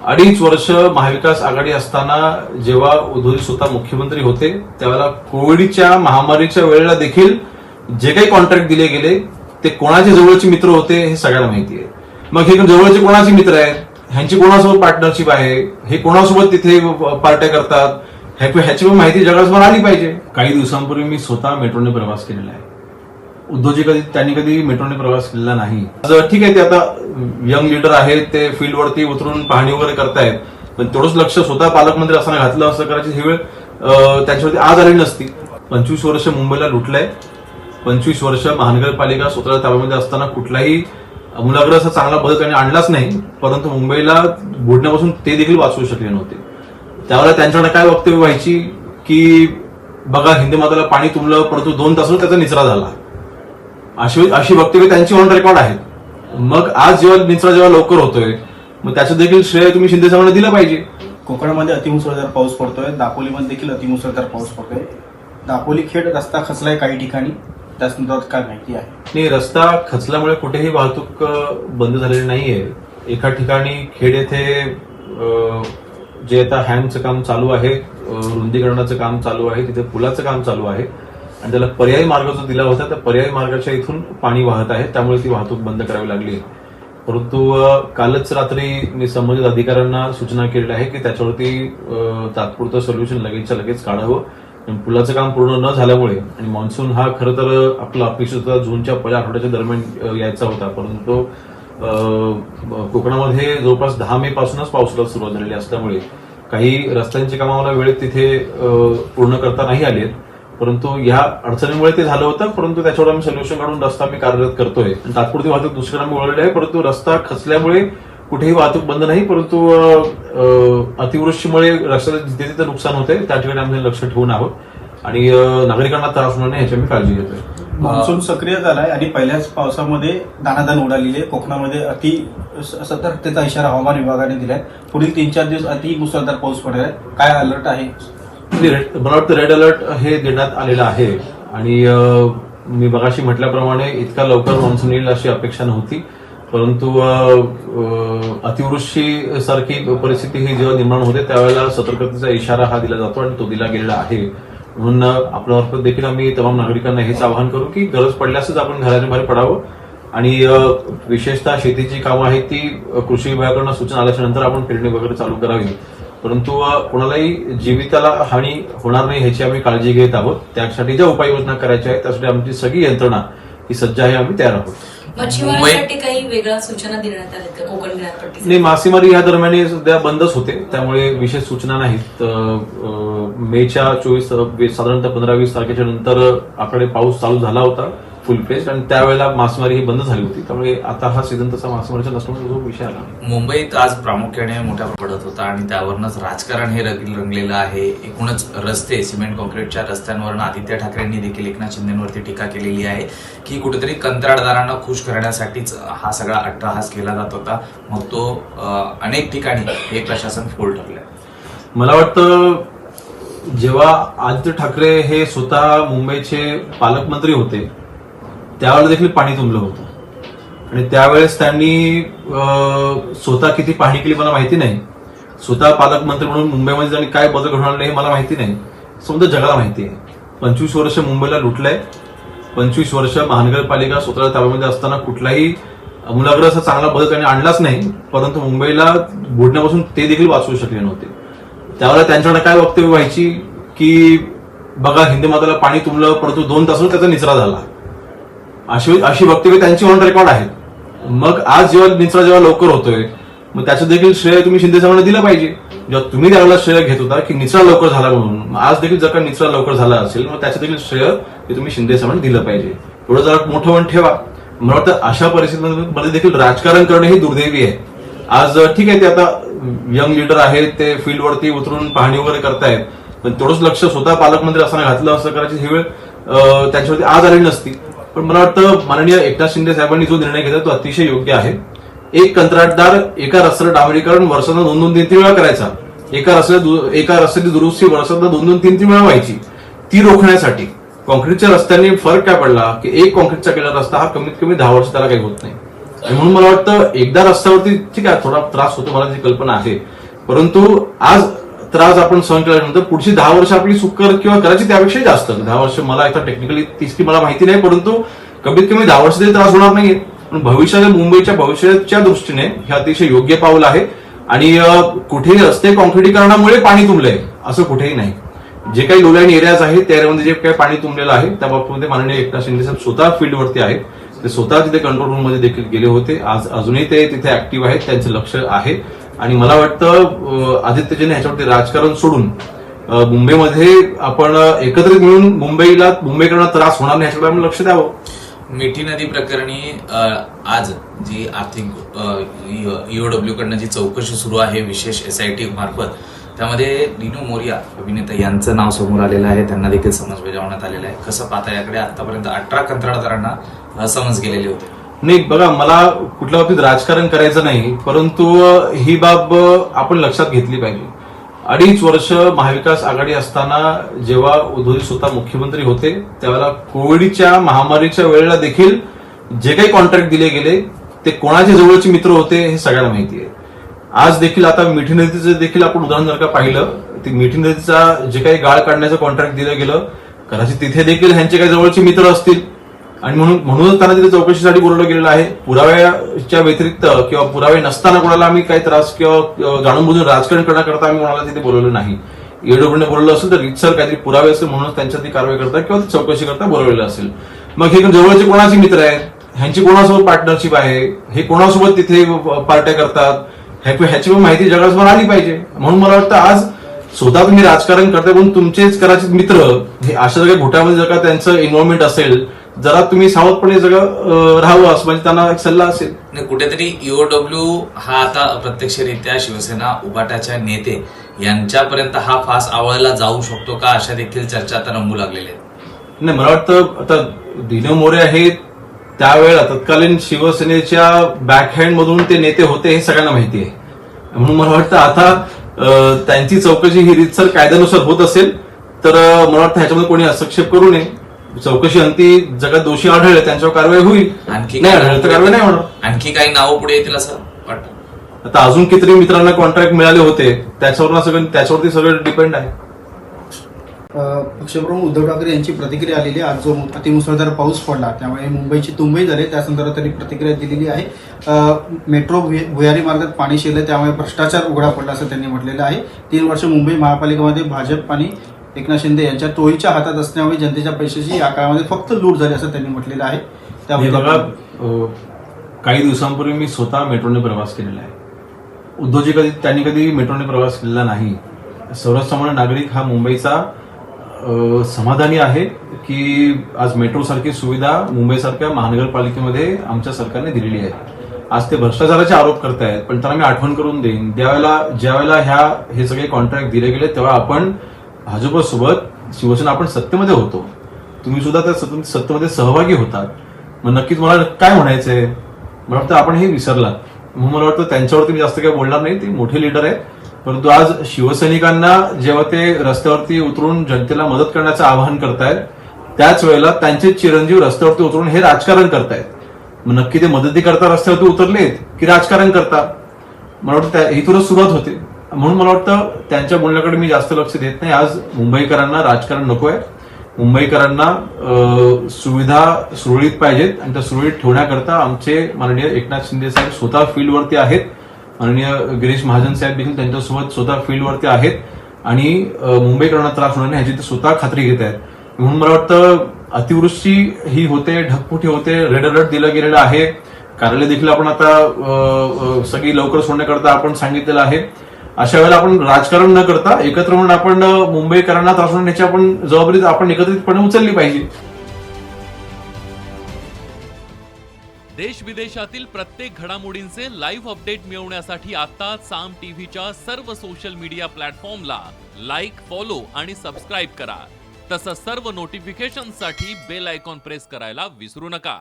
2.5 वर्ष महाविकास आघाडी असताना जेव्हा उद्धवजी स्वतः मुख्यमंत्री होते त्यावेळेला कोविडच्या महामारीच्या वेळेला देखील जे काही कॉन्ट्रॅक्ट दिले गेले ते कोणाचे जवळचे मित्र होते हे सगळ्यांना माहिती आहे. मग हे जवळचे कोणाचे मित्र आहेत, ह्यांची कोणासोबत पार्टनरशिप आहे, हे कोणासोबत तिथे पार्ट्या करतात, ह्याची पण माहिती जगासमोर आली पाहिजे. काही दिवसांपूर्वी मी स्वतः मेट्रोने प्रवास केलेला आहे. उद्धवजी त्यांनी कधी मेट्रोने प्रवास केलेला नाही. ठीक आहे, ते आता यंग लीडर आहेत, ते फील्डवरती उतरून पाहणी वगैरे करतायत, पण तेवढंच लक्ष स्वतः पालकमंत्री असताना घातलं असं करायची ही वेळ त्यांच्यावरती आज आली नसती. 25 वर्ष मुंबईला लुटलंय, 25 वर्ष महानगरपालिका स्वतःच्या ताब्यामध्ये असताना कुठलाही आमूलाग्र असा चांगला बदल त्यांनी आणलाच नाही, परंतु मुंबईला बुडण्यापासून ते देखील वाचवू शकले नव्हते. त्यावेळेला त्यांच्याकडे काय वक्तव्य व्हायची की बघा हिंदी माताला पाणी तुंबलं परंतु 2 तासावर त्याचा निचरा झाला, अशी वक्तव्य त्यांची ऑन रेकॉर्ड आहेत. मग आज जेव्हा निचरा लवकर होतोय मग त्याचं देखील श्रेय तुम्ही शिंदे साहेबांना दिलं पाहिजे. कोकणामध्ये अतिमुसळधार पाऊस पडतोय, दापोलीमध्ये देखील अतिमुसळधार पाऊस पडतोय. दापोली खेड रस्ता खचलाय काही ठिकाणी, त्या संदर्भात काय माहिती आहे? नाही, रस्ता खचल्यामुळे कुठेही वाहतूक बंद झालेली नाहीये. एका ठिकाणी खेड येथे जे आता हॅमचं काम चालू आहे, रुंदीकरणाचं काम चालू आहे, तिथे पुलाचं काम चालू आहे आणि त्याला पर्यायी मार्ग जो दिला होता त्या पर्यायी मार्गाच्या इथून पाणी वाहत आहे, त्यामुळे ती वाहतूक बंद करावी लागली. परंतु कालच रात्री मी संबंधित अधिकाऱ्यांना सूचना केलेल्या आहे की त्याच्यावरती तात्पुरतं सोल्युशन लगेचच्या लगेच काढावं. पुलाचं काम पूर्ण न झाल्यामुळे आणि मान्सून हा खरं तर आपला अपेक्षित होता जूनच्या पहिल्या आठवड्याच्या दरम्यान यायचा होता, परंतु कोकणामध्ये जवळपास 10 मे पासूनच पावसाला सुरुवात झालेली असल्यामुळे काही रस्त्यांची कामं मला वेळेत तिथे पूर्ण करता नाही आली आहेत. परंतु या अडचणीमुळे ते झालं होतं, परंतु त्याच्यावर आम्ही सोल्युशन काढून रस्ता मी कार्यरत करतोय. तात्पुरती वाहतूक दुसरीकडे आम्ही वळवली आहे, परंतु रस्ता खचल्यामुळे कुठेही वाहतूक बंद नाही, परंतु अतिवृष्टीमुळे रस्त्याचं जिथे जिथे नुकसान होतंय त्या ठिकाणी आम्ही लक्ष ठेवून आहोत आणि नागरिकांना त्रास होणार नाही ह्याची मी काळजी घेतोय. मान्सून सक्रिय झालाय आणि पहिल्याच पावसामध्ये दाणादाण उडालेली आहे. कोकणामध्ये अति सतर्कतेचा इशारा हवामान विभागाने दिलाय. पुढील 3-4 दिवस अति मुसळधार पाऊस पडणार आहे. काय अलर्ट आहे? मला वाटतं रेड अलर्ट हे देण्यात आलेलं आहे आणि मी मगाशी म्हटल्याप्रमाणे इतका लवकर मान्सून येईल अशी अपेक्षा नव्हती, परंतु अतिवृष्टी सारखी परिस्थिती ही जेव्हा निर्माण होते त्यावेळेला सतर्कतेचा इशारा हा दिला जातो आणि तो दिला गेलेला आहे. म्हणून आपल्यामार्फत देखील आम्ही तमाम नागरिकांना हेच आवाहन करू की गरज पडल्यासच आपण घराच्या बाहेर पडावं आणि विशेषतः शेतीची कामं आहेत ती कृषी विभागाकडून सूचना आल्याच्या नंतर आपण पेरणी वगैरे चालू करावी, परंतु कोणालाही जीविताला हानी होणार नाही ह्याची आम्ही काळजी घेत आहोत. त्यासाठी ज्या उपाययोजना करायच्या आहेत त्यासाठी आमची सगळी यंत्रणा ही सज्ज आहे, आम्ही तयार आहोत. मच्छीमारांसाठी काही वेगळ्या सूचना देण्यात आल्या का कोकण किनारपट्टी? नाही, मासेमारी या दरम्यान सध्या बंदच होते, त्यामुळे विशेष सूचना नाहीत. मेच्या 24 साधारणतः 15-20 तारखेच्या नंतर आपल्याकडे पाऊस चालू झाला होता फुल फ्लेज आणि त्यावेळेला मासेमारी ही बंद झाली होती, त्यामुळे आता हा सीझन तसा मासेमारीचा नसल्यामुळे जो विषय आला. मुंबईत आज प्रामुख्याने मोठा पडत होता आणि त्यावरच राजकारण हे रंगलेलं आहे. एकूणच रस्ते, सिमेंट कॉन्क्रीटच्या रस्त्यांवरनं आदित्य ठाकरेंनी देखील एकनाथ शिंदेवरती टीका केलेली आहे की कुठेतरी कंत्राटदारांना खुश करण्यासाठीच हा सगळा अट्टहास केला जात होता. मग तो अनेक ठिकाणी हे प्रशासन फोल ठरलंय. मला वाटतं जेव्हा आदित्य ठाकरे हे स्वतः मुंबईचे पालकमंत्री होते त्यावेळेला देखील पाणी तुंबलं होतं आणि त्यावेळेस त्यांनी स्वतः किती पाहणी केली मला माहिती नाही. स्वतः पालकमंत्री म्हणून मुंबईमध्ये त्यांनी काय बदल घडवून आणले हे मला माहिती नाही, समजा जगाला माहिती आहे. 25 वर्ष मुंबईला लुटलंय, 25 वर्ष महानगरपालिका स्वतःच्या ताब्यामध्ये असताना कुठलाही आमूलाग्र असा चांगला बदल त्यांनी आणलाच नाही, परंतु मुंबईला बुडण्यापासून ते देखील वाचवू शकले नव्हते. त्यावेळेला त्यांच्याकडे काय वक्तव्य व्हायची की बघा हिंदी माताला पाणी तुंबलं परंतु 2 तासावर त्याचा निचरा झाला, अशी वक्तव्य त्यांची ऑन रेकॉर्ड आहेत. मग आज जेव्हा निचरा लवकर होतोय मग त्याचं देखील श्रेय तुम्ही शिंदे साहेबांना दिलं पाहिजे. जेव्हा तुम्ही त्याला श्रेय घेत होता की निचरा लवकर झाला म्हणून, आज देखील जर का निचरा लवकर झाला असेल मग त्याचं देखील श्रेय हे तुम्ही शिंदे साहेबांना दिलं पाहिजे. एवढं जरा मोठं पण ठेवा. मला वाटतं अशा परिस्थितीमध्ये देखील राजकारण करणं ही दुर्दैवी आहे. आज ठीक आहे, ते आता यंग लीडर आहेत, ते फील्डवरती उतरून पाहणी वगैरे करतायत, पण तेवढंच लक्ष स्वतः पालकमंत्री असताना घातलं असं करायची ही वेळ त्यांच्यावरती आज आली नसती. पण मला वाटतं माननीय एकनाथ शिंदे साहेबांनी जो निर्णय घेतला तो अतिशय योग्य आहे. एक कंत्राटदार एका रस्त्याचं डांबरीकरण वर्षांना 2-3 वेळा करायचा, एका रस्त्याची दुरुस्ती वर्षांना 2-3 वेळा व्हायची, ती रोखण्यासाठी कॉन्क्रीटच्या रस्त्यांनी फरक काय पडला की एक कॉन्क्रीटचा केलेला रस्ता हा कमीत कमी 10 वर्ष त्याला काही होत नाही. आणि म्हणून मला वाटतं एकदा रस्त्यावरती ठीक आहे थोडा त्रास होतो, मला त्याची कल्पना आहे, परंतु आज त्रास आपण सहन केल्यानंतर पुढची 10 वर्ष आपली सुकर किंवा कदाचित त्यापेक्षा जास्त 10 वर्ष, मला आता टेक्निकली तिसकी मला माहिती नाही, परंतु कमीत कमी 10 वर्ष तरी त्रास होणार नाहीये. पण भविष्यात मुंबईच्या भविष्याच्या दृष्टीने हे अतिशय योग्य पाऊल आहे. आणि कुठेही रस्ते काँक्रिटीकरणामुळे पाणी तुंबलंय असं कुठेही नाही. जे काही लो लाईन एरियाज आहेत त्या एरियामध्ये जे काही पाणी तुंबलेलं आहे त्या बाबतीमध्ये माननीय एकनाथ शिंदे साहेब स्वतः फील्डवरती आहेत. ते स्वतः तिथे कंट्रोल रूममध्ये देखील गेले होते. आज अजूनही ते तिथे ऍक्टिव्ह आहेत, त्यांचं लक्ष आहे. आणि मला वाटतं आदित्यजीने ह्याच्यावरती राजकारण सोडून मुंबईमध्ये आपण एकत्रित मिळून मुंबईकरांना त्रास होणार नाही ह्याच्याकडे आपण लक्ष द्यावं. मिठी नदी प्रकरणी आज जी आर्थिक ईओडब्ल्यू कडनं जी चौकशी सुरू आहे विशेष एसआयटी मार्फत, त्यामध्ये दिनू मोरिया अभिनेता यांचं नाव समोर आलेलं आहे. त्यांना देखील समन्स बजावण्यात आलेला आहे. कसं पाहता याकडे? आतापर्यंत 18 कंत्राटदारांना समन्स गेलेले होते. नाही बघा, मला कुठल्या बाबतीत राजकारण करायचं नाही, परंतु ही बाब आपण लक्षात घेतली पाहिजे. 2.5 वर्ष महाविकास आघाडी असताना जेव्हा उद्धवजी स्वतः मुख्यमंत्री होते त्यावेळेला कोविडच्या महामारीच्या वेळेला देखील जे काही कॉन्ट्रॅक्ट दिले गेले ते कोणाचे जवळचे मित्र होते हे सगळ्यांना माहिती आहे. आज देखील आता मिठी नदीचं देखील आपण उदाहरण जर का पाहिलं, ती मिठी नदीचा जे काही गाळ काढण्याचं कॉन्ट्रॅक्ट दिलं गेलं, कदाचित तिथे देखील ह्यांचे काही जवळचे मित्र असतील आणि म्हणूनच त्यांना तिथे चौकशीसाठी बोलवलं गेलेलं आहे. पुराव्याच्या व्यतिरिक्त किंवा पुरावे नसताना कोणाला आम्ही काही त्रास किंवा जाणून बुजून राजकारण करण्याकरता आम्ही कोणाला तिथे बोलवलं नाही. ईडब्ल्यूने बोलवलं असेल तर रितसर काहीतरी पुरावे असेल म्हणून त्यांच्या ती कारवाई करता किंवा चौकशी करता बोलवलेलं असेल. मग हे जवळचे कोणाचे मित्र आहेत, ह्यांची कोणासोबत पार्टनरशिप आहे, हे कोणासोबत तिथे पार्ट्या करतात, ह्याची पण माहिती जगासमोर आली पाहिजे. म्हणून मला वाटतं आज स्वतः तुम्ही राजकारण करताय म्हणून तुमचेच कदाचित मित्र हे अशा सगळ्या घोटामध्ये जर का त्यांचं इन्व्हॉल्वमेंट असेल जरा तुम्ही सावधपणे सगळं राहावं असं म्हणजे त्यांना एक सल्ला असेल. कुठेतरी ईओडब्ल्यू हा आता अप्रत्यक्षरित्या शिवसेना उभाटाच्या नेते यांच्यापर्यंत हा फास आवळला जाऊ शकतो का, अशा देखील चर्चा आता रंगू लागलेल्या आहेत. नाही, मला वाटतं आता दिनू मोरे हे त्यावेळेला तत्कालीन शिवसेनेच्या बॅकहँड मधून ते नेते होते हे सगळ्यांना माहिती आहे. म्हणून मला वाटतं आता त्यांची चौकशी ही रीतसर कायद्यानुसार होत असेल तर मला वाटतं ह्याच्यामध्ये कोणी हस्तक्षेप करू नये. चौकशी अंती जगात दोषी आढळले त्यांच्यावर कारवाई होईल, आणखी नाही आढळलं तर कारवाई नाही होणार. आणखी काही नावं पुढे येतील असं वाटतं. आता अजून किती मित्रांना कॉन्ट्रॅक्ट मिळाले होते त्याच्यावरती सगळं डिपेंड आहे. पक्षप्रमुख उद्धव ठाकरे यांची प्रतिक्रिया आलेली आहे. आज जो अतिमुसळधार पाऊस पडला त्यामुळे मुंबईची तुंबई झाली, त्या संदर्भात त्यांनी प्रतिक्रिया दिलेली आहे. मेट्रो भुयारी मार्गात पाणी शिरलं त्यामुळे भ्रष्टाचार उघडा पडला असं त्यांनी म्हटलेलं आहे. 3 वर्ष मुंबई महापालिकेमध्ये भाजप आणि एकनाथ शिंदे यांच्या टोळीच्या हातात असल्यामुळे जनतेच्या पैशाची या काळामध्ये फक्त लूट झाली असं त्यांनी म्हटलेलं आहे. त्यामुळे बघा, काही दिवसांपूर्वी मी स्वतः मेट्रोने प्रवास केलेला आहे. उद्धवजी त्यांनी कधी मेट्रोने प्रवास केलेला नाही. सर्वसामान्य नागरिक हा मुंबईचा समाधानी आहे की आज मेट्रो सारखी सुविधा मुंबईसारख्या महानगरपालिकेमध्ये आमच्या सरकारने दिलेली आहे. आज ते भ्रष्टाचाराचे आरोप करतायत, पण त्यांना मी आठवण करून देईन, ज्यावेळेला हे सगळे कॉन्ट्रॅक्ट दिले गेले तेव्हा आपण भाजपसोबत शिवसेना आपण सत्तेमध्ये होतो. तुम्ही सुद्धा त्या सत्तेमध्ये सहभागी होतात. मग नक्कीच मला काय म्हणायचंय, मला वाटतं आपण हे विसरलात. म्हणून मला वाटतं त्यांच्यावरती मी जास्त काही बोलणार नाही, ते मोठे लीडर आहेत. परंतु आज शिवसैनिकांना जेव्हा ते रस्त्यावरती उतरून जनतेला मदत करण्याचं आवाहन करतायत त्याच वेळेला त्यांचे चिरंजीव रस्त्यावरती उतरून हे राजकारण करतायत. मग नक्की ते मदती करता रस्त्यावरती उतरलेत की राजकारण करता, मला वाटतं इथूनच सुरुवात होते. म्हणून मला वाटतं त्यांच्या बोलण्याकडे मी जास्त लक्ष देत नाही. आज मुंबईकरांना राजकारण नको आहे. मुंबईकरांना सुविधा सुरळीत पाहिजेत आणि त्या सुरळीत ठेवण्याकरता आमचे माननीय एकनाथ शिंदे साहेब स्वतः फील्डवरती आहेत. माननीय गिरीश महाजन साहेब देखील त्यांच्यासोबत स्वतः फील्डवरती आहेत आणि मुंबईकरांना त्रास होणार नाही ह्याची ते स्वतः खात्री घेत आहेत. म्हणून मला वाटतं अतिवृष्टी ही होते, ढगफुटी होते, रेड अलर्ट दिलं गेलेलं आहे. कार्यालय देखील आपण आता सगळी लवकर सोडण्याकरता आपण सांगितलेलं आहे. अशा वेळेला आपण राजकारण न करता एकत्र म्हणून आपण मुंबईकरांना त्रास होण्याची आपण जबाबदारी आपण एकत्रितपणे उचलली पाहिजे. देश विदेशातील प्रत्येक घडामोडींचे लाईव्ह अपडेट मिळवण्यासाठी आता साम टीव्हीच्या सर्व सोशल मीडिया प्लॅटफॉर्मला लाईक, फॉलो आणि सबस्क्राईब करा. तसंच सर्व नोटिफिकेशनसाठी बेल आयकॉन प्रेस करायला विसरू नका.